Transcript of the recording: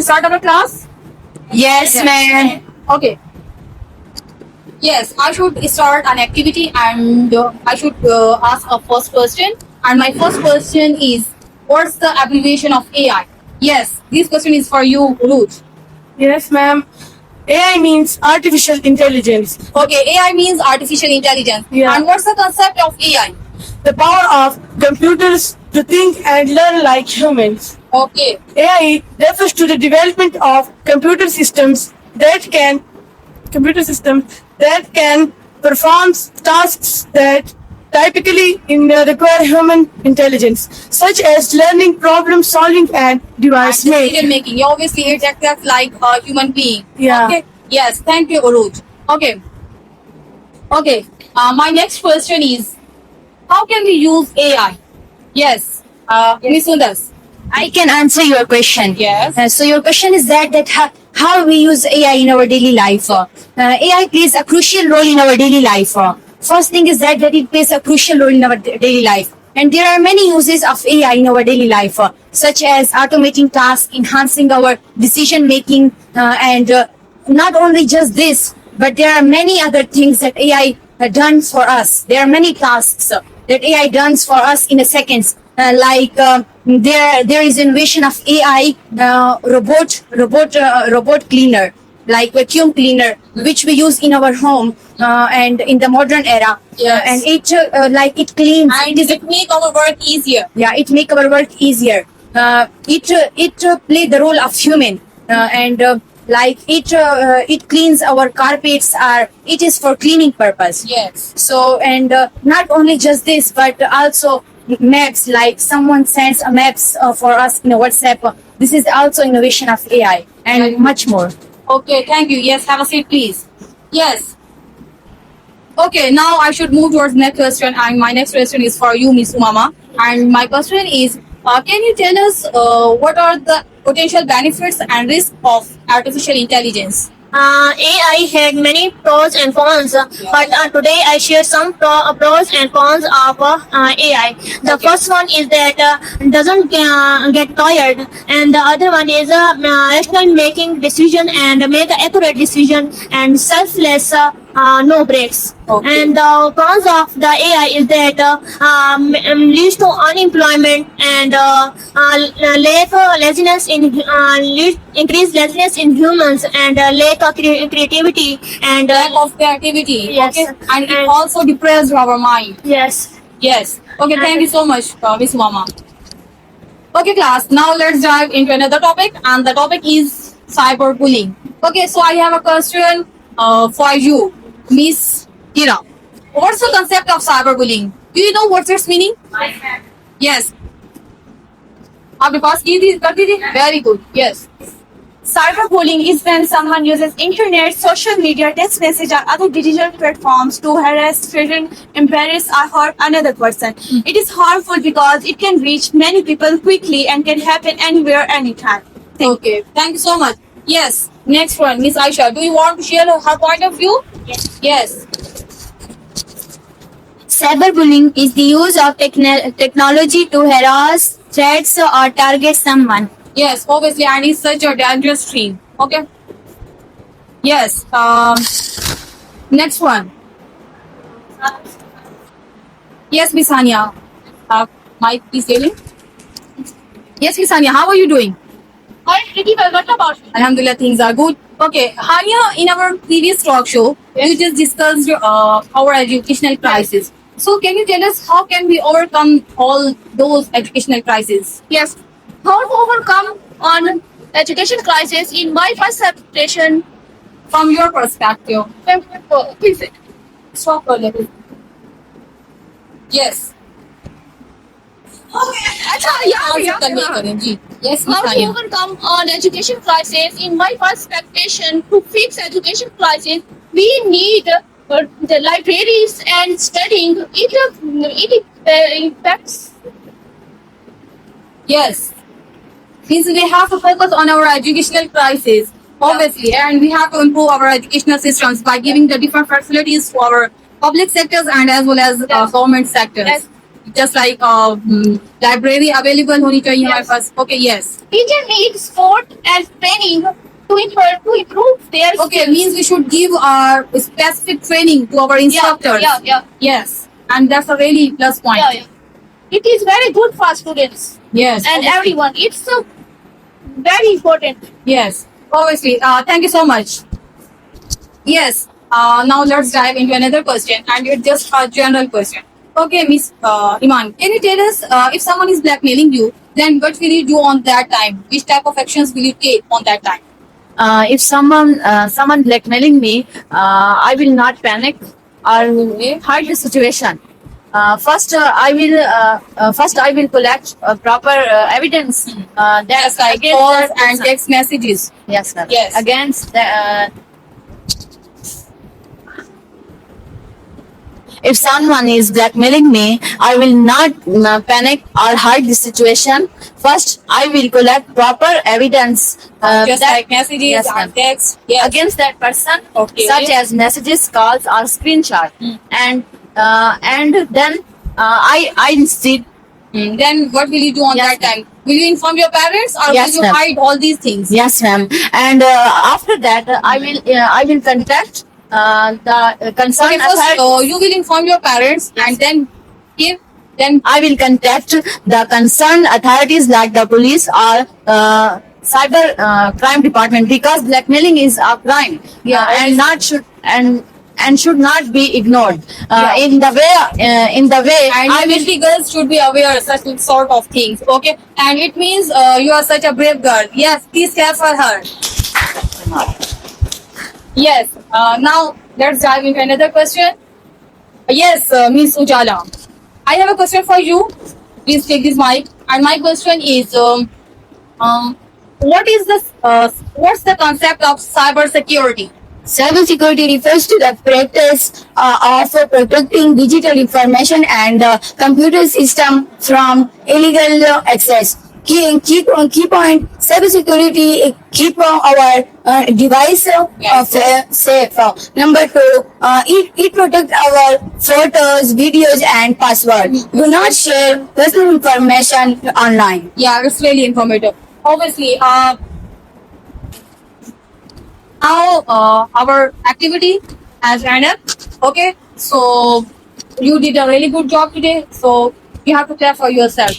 start our class? Yes, ma'am. Okay. Yes, I should start an activity and I should ask a first question. And my first question is, what's the abbreviation of AI? Yes, this question is for you, Ruth. Yes, ma'am. AI means artificial intelligence, Okay, AI means artificial intelligence. Yeah. And what's the concept of AI? the power of computers to think and learn like humans. Okay. AI refers to the development of computer systems that can perform tasks that typically require human intelligence, such as learning, problem solving, and device Decision making. making. Obviously, it acts like a human being. Yeah. Okay. Yes. Thank you, Uruj. Okay. Okay. My next question is, how can we use AI? Yes. Miss Sundas. I can answer your question. Yes. So your question is that how we use AI in our daily life. AI plays a crucial role in our daily life. First thing is that it plays a crucial role in our daily life. And there are many uses of AI in our daily life, such as automating tasks, enhancing our decision making, and not only just this, but there are many other things that AI done for us. There are many tasks that AI does for us in a seconds. There is innovation of AI robot cleaner, like vacuum cleaner, which we use in our home and in the modern era. Yes. And it cleans. And it make our work easier. Yeah, it make our work easier. It play the role of human it cleans our carpets. It is for cleaning purpose. Yes. So and not only just this, but also maps. Like someone sends a maps for us in a WhatsApp. This is also innovation of AI and much more. Okay, thank you. Yes, have a seat, please. Yes. Okay, now I should move towards next question. And my next question is for you, Miss Umama. And my question is, can you tell us what are the potential benefits and risks of artificial intelligence? AI had many pros and cons, but today I share some pros and cons of AI. The first one is that doesn't get tired, and the other one is rational making decision and make accurate decision and selfless. No breaks. Okay. And the cons of the AI is that leads to unemployment and increased laziness in humans and lack of creativity and Lack of creativity. Yes. Okay. And it And- also depresses our mind. yes. Yes. Okay, thank you so much, Miss Umama. Okay, class. Now let's dive into another topic, and the topic is cyberbullying. Okay, so I have a question for you, Miss Kira. What's the concept of cyberbullying? Do you know what's its meaning? Yes. आपने पास की थी कर दी थी very good yes Cyberbullying is when someone uses internet, social media, text message, or other digital platforms to harass, threaten, embarrass, or hurt another person. It is harmful because it can reach many people quickly and can happen anywhere, anytime. Okay, thank you so much. Yes, next one, Miss Aisha. Do you want to share her point of view? Yes. Cyberbullying is the use of technology to harass, threats, or target someone. Yes, obviously, and it's such a dangerous stream. Okay. Yes. Next one. Yes, Miss Hania. Mike, please tell me. Yes, Miss Hania, how are you doing? I'm pretty well. What about you? Alhamdulillah, things are good. Okay, Hania, in our previous talk show, you just discussed our educational crisis. So, can you tell us how can we overcome all those educational crises? Yes. How to overcome on education crisis in my first application? From your perspective. Please. Stop a little. Yes. अच्छा, Answer convey करें जी. Yes, Miss How to Hania. overcome on education crisis in my perspective? To fix education crisis, we need the libraries and studying. It impacts. Yes. Means we have to focus on our educational crisis, obviously, and we have to improve our educational systems by giving the different facilities to our public sectors and as well as Yes. government sectors. Yes. just like library available होनी चाहिए हमारे पास. Okay, yes. Teacher needs support and training to improve their Okay, skills. means we should give our specific training to our instructors. Yeah. Yes, and that's a really plus point. Yeah. It is very good for students Yes, and obviously. everyone. It's very important. Yes, obviously. Thank you so much. Yes. Now let's dive into another question, and it's just a general question. Okay, Miss Iman, can you tell us if someone is blackmailing you, then what will you do on that time? Which type of actions will you take on that time? If someone blackmailing me, I will not panic or hide the situation. First, I will collect proper evidence. Just like against calls that and person. text messages. Yes, sir. Yes. Against the, if someone is blackmailing me, I will not panic or hide the situation. First, I will collect proper evidence Just that- like messages Yes, ma'am. and texts. Yes. against that person, Okay. such as messages, calls, or screenshot, and then I instead. Then what will you do on Yes, that time? Will you inform your parents or Yes, will you ma'am. hide all these things? Yes, ma'am. And after that, I will contact the concerned Okay, first authority. you will inform your parents and then I will contact the concerned authorities like the police or cyber crime department, because blackmailing is a crime. Yeah, and not should and should not be ignored. Yeah. In the way and university girls should be aware of such sort of things. Okay, and it means you are such a brave girl. Yes, please clap for her. Yes. Now let's dive into another question. Yes, Miss Ujala, I have a question for you. Please take this mic. And my question is, what is this? What's the concept of cyber security? Cybersecurity refers to the practice of protecting digital information and computer system from illegal access. Key point: cybersecurity keep our device safe. Number two, it protect our photos, videos, and password. Do not share personal information online. Yeah, it's really informative. Obviously, now our activity has ended up. Okay, so you did a really good job today. So you have to clap for yourself.